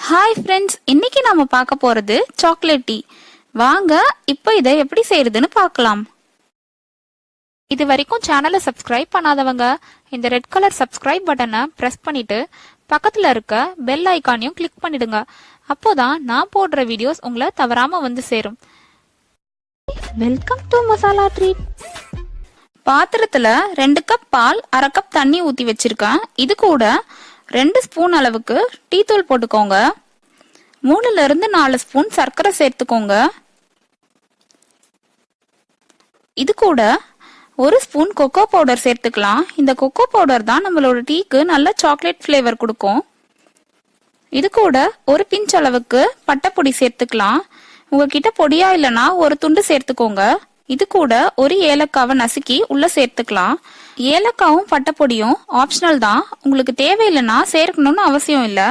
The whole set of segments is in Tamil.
ஹாய் ஃப்ரெண்ட்ஸ், இன்னைக்கு நாம பார்க்க போறது சாக்லேட் டீ. வாங்க இப்போ இதை எப்படி செய்யறதுன்னு பார்க்கலாம். இது வரைக்கும் சேனலை சப்ஸ்கிரைப் பண்ணாதவங்க இந்த ரெட் கலர் சப்ஸ்கிரைப் பட்டனை பிரஸ் பண்ணிட்டு பக்கத்துல இருக்க பெல் ஐகானையும் கிளிக் பண்ணிடுங்க. அப்போதான் நான் போடுற வீடியோஸ் உங்களை தவறாம வந்து சேரும். Welcome to masala treat. பாத்திரத்துல 2 கப் பால், 1/2 கப் தண்ணி ஊத்தி வச்சிருக்கேன். இது கூட 2 ஸ்பூன் அளவுக்கு டீ தூள் போட்டுக்கோங்க. 3ல இருந்து 4 ஸ்பூன் சர்க்கரை சேர்த்துக்கோங்க. இது கூட 1 ஸ்பூன் கொக்கோ பவுடர் சேர்த்துக்கலாம். இந்த கொக்கோ பவுடர் தான் நம்மளோட டீக்கு நல்ல சாக்லேட் ஃப்ளேவர் கொடுக்கும். இது கூட 1 பிஞ்ச் அளவுக்கு பட்டைப்பொடி சேர்த்துக்கலாம். உங்ககிட்ட பொடியா இல்லைன்னா 1 துண்டு சேர்த்துக்கோங்க. இது கூட 1 ஏலக்காவை நசுக்கி உள்ள சேர்த்துக்கலாம். ஏலக்காவும் பட்டைப்பொடியும் ஆப்ஷனல் தான், உங்களுக்கு தேவையில்லைன்னா சேர்க்கணும்னு அவசியம் இல்லை.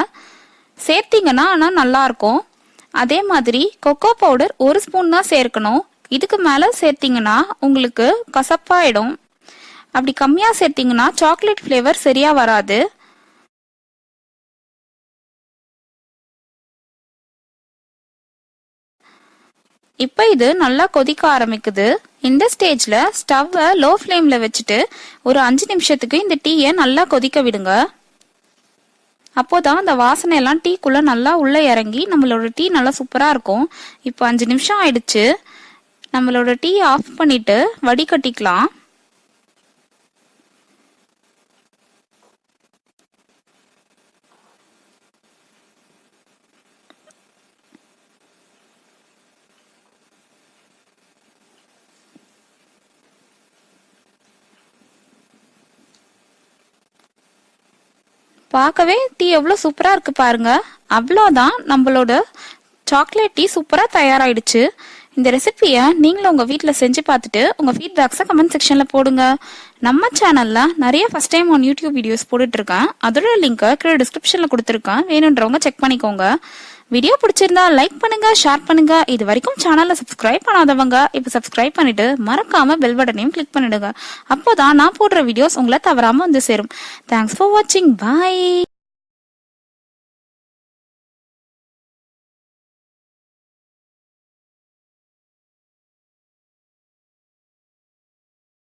சேர்த்தீங்கன்னா ஆனால் நல்லா இருக்கும். அதே மாதிரி கொக்கோ பவுடர் 1 ஸ்பூன் தான் சேர்க்கணும். இதுக்கு மேலே சேர்த்தீங்கன்னா உங்களுக்கு கசப்பாயிடும். அப்படி கம்மியாக சேர்த்தீங்கன்னா சாக்லேட் ஃப்ளேவர் சரியா வராது. இப்போ இது நல்லா கொதிக்க ஆரம்பிக்குது. இந்த ஸ்டேஜ்ல ஸ்டவ்வை லோ ஃப்ளேம்ல வச்சுட்டு ஒரு 5 நிமிஷத்துக்கு இந்த டீயை நல்லா கொதிக்க விடுங்க. அப்போதான் அந்த வாசனை எல்லாம் டீக்குள்ள நல்லா உள்ள இறங்கி நம்மளோட டீ நல்லா சூப்பரா இருக்கும். இப்போ 5 நிமிஷம் ஆயிடுச்சு. நம்மளோட டீ ஆஃப் பண்ணிட்டு வடிகட்டிக்கலாம். பார்க்கவே டீ எவ்வளோ சூப்பராக இருக்கு பாருங்க. அவ்வளோதான், நம்மளோட சாக்லேட் டீ சூப்பராக தயாராகிடுச்சு. இந்த ரெசிபியை நீங்களும் உங்கள் வீட்டில் செஞ்சு பார்த்துட்டு உங்கள் ஃபீட்பேக்ஸை கமெண்ட் செக்ஷனில் போடுங்க. நம்ம சேனலில் நிறைய first time on YouTube videos போட்டுட்ருக்கேன். அதோட லிங்க்கை கீழே டிஸ்கிரிப்ஷனில் கொடுத்துருக்கேன், வேணுன்றவங்க செக் பண்ணிக்கோங்க. வீடியோ பிடிச்சிருந்தா லைக் பண்ணுங்க, ஷேர் பண்ணுங்க. இது வரைக்கும் சேனலை சப்ஸ்கிரைப் பண்ணாதவங்க இப்போ சப்ஸ்கிரைப் பண்ணிட்டு மறக்காம பெல் பட்டனையும் கிளிக் பண்ணிடுங்க. அப்போதான் நான் போடுற வீடியோஸ் உங்களை தவறாம வந்து சேரும். தேங்க்ஸ் ஃபார் வாட்சிங். பாய்.